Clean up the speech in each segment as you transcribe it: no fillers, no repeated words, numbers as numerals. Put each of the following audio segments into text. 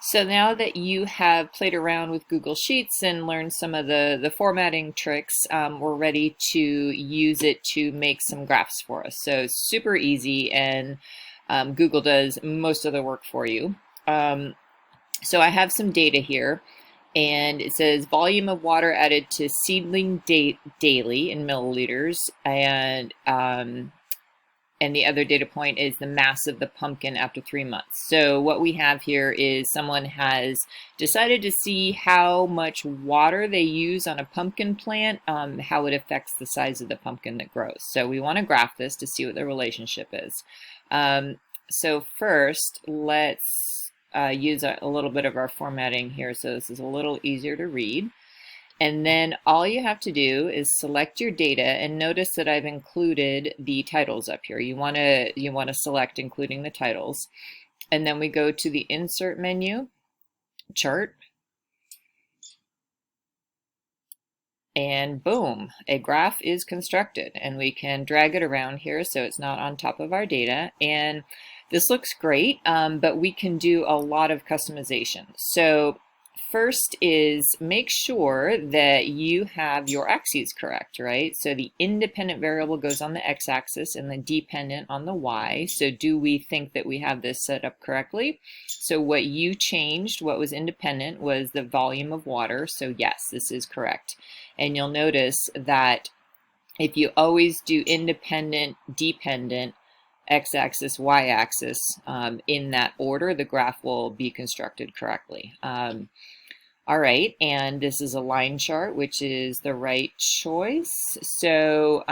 So now that you have played around with Google Sheets and learned some of the formatting tricks, we're ready to use it to make some graphs for us. So super easy, and Google does most of the work for you. So I have some data here, and it says volume of water added to seedling daily in milliliters, and the other data point is the mass of the pumpkin after 3 months. So what we have here is someone has decided to see how much water they use on a pumpkin plant, how it affects the size of the pumpkin that grows. So we want to graph this to see what the relationship is. So first, let's use a little bit of our formatting here so this is a little easier to read. And then all you have to do is select your data, and notice that I've included the titles up here. You want to select including the titles. And then we go to the Insert menu, Chart, and boom, a graph is constructed. And we can drag it around here so it's not on top of our data. And this looks great, but we can do a lot of customization. So first is make sure that you have your axes correct, right? So the independent variable goes on the x-axis and the dependent on the y. So do we think that we have this set up correctly? So what you changed, what was independent, was the volume of water. So yes, this is correct. And you'll notice that if you always do independent, dependent, x-axis, y-axis in that order, the graph will be constructed correctly. All right, and this is a line chart, which is the right choice. So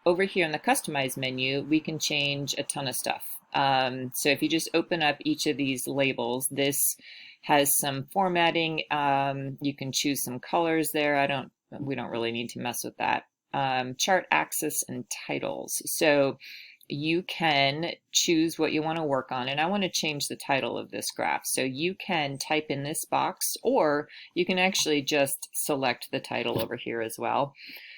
over here in the Customize menu, we can change a ton of stuff. So if you just open up each of these labels, this has some formatting. You can choose some colors there. We don't really need to mess with that. Chart axis and titles. So you can choose what you want to work on, and I want to change the title of this graph. So you can type in this box, or you can actually just select the title over here as well.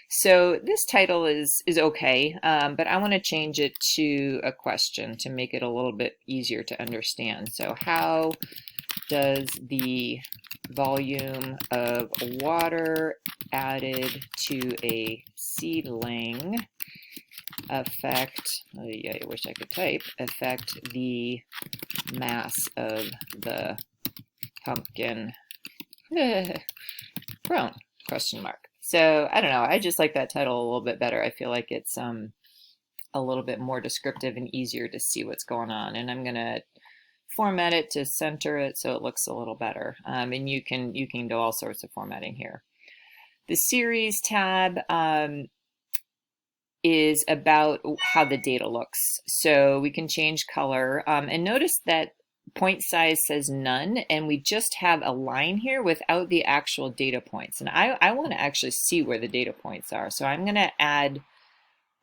So this title is okay, but I want to change it to a question to make it a little bit easier to understand. So how does the volume of water added to a seedling affect, I wish I could type, affect the mass of the pumpkin grown, question mark. So I don't know, I just like that title a little bit better. I feel like it's a little bit more descriptive and easier to see what's going on. And I'm gonna format it to center it so it looks a little better. And you can do all sorts of formatting here. The series tab is about how the data looks. So we can change color, and notice that point size says none, and we just have a line here without the actual data points. And I want to actually see where the data points are. So I'm going to add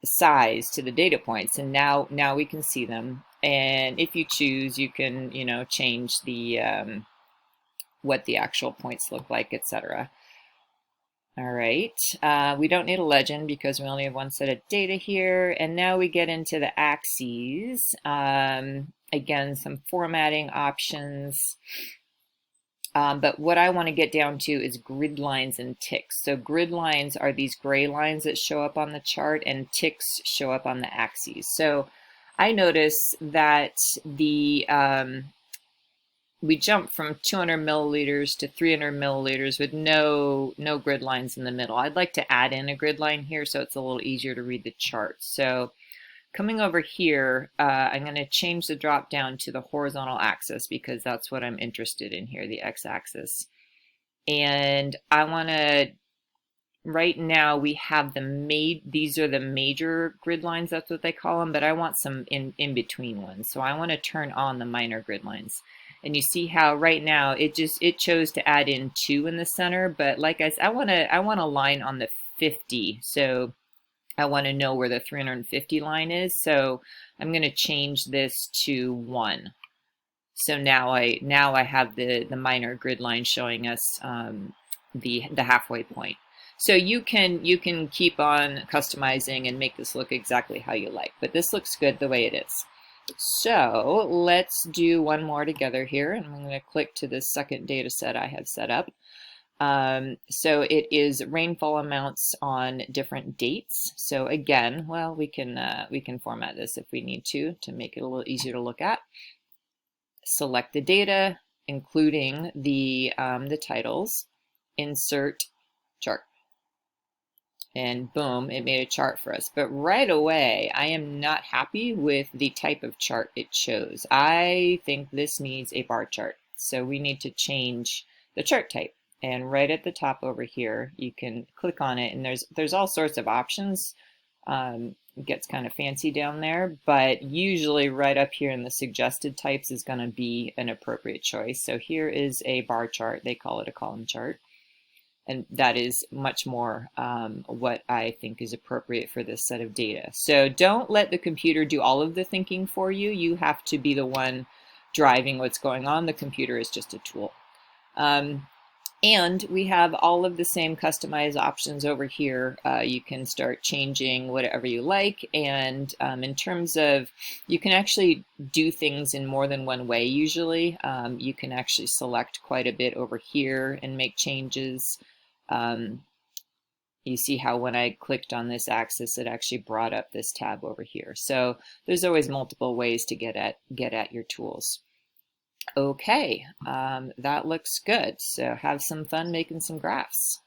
size to the data points, and now we can see them. And if you choose, you can change the what the actual points look like, etc. All right, we don't need a legend because we only have one set of data here. And now we get into the axes. Again, some formatting options. But what I want to get down to is grid lines and ticks. So grid lines are these gray lines that show up on the chart, and ticks show up on the axes. So I notice that we jumped from 200 milliliters to 300 milliliters with no grid lines in the middle. I'd like to add in a grid line here so it's a little easier to read the chart. So coming over here, I'm going to change the drop down to the horizontal axis because that's what I'm interested in here, the x-axis. And I want to, right now we have these are the major grid lines, that's what they call them, but I want some in between ones. So I want to turn on the minor grid lines. And you see how right now it chose to add in 2 in the center, but like I said, I want a line on the 50. So I want to know where the 350 line is. So I'm going to change this to 1. So now I have the minor grid line showing us the halfway point. So you can keep on customizing and make this look exactly how you like, but this looks good the way it is. So let's do one more together here, and I'm going to click to the second data set I have set up. So it is rainfall amounts on different dates. So again, well, we can format this if we need to make it a little easier to look at. Select the data, including the titles, insert chart. And boom, it made a chart for us. But right away, I am not happy with the type of chart it shows. I think this needs a bar chart. So we need to change the chart type. And right at the top over here, you can click on it, and there's all sorts of options. It gets kind of fancy down there, but usually right up here in the suggested types is going to be an appropriate choice. So here is a bar chart. They call it a column chart. And that is much more what I think is appropriate for this set of data. So don't let the computer do all of the thinking for you. You have to be the one driving what's going on. The computer is just a tool. And we have all of the same customized options over here. You can start changing whatever you like. And in terms of, you can actually do things in more than one way usually. You can actually select quite a bit over here and make changes. You see how when I clicked on this axis, it actually brought up this tab over here. So there's always multiple ways to get at your tools. Okay, that looks good. So have some fun making some graphs.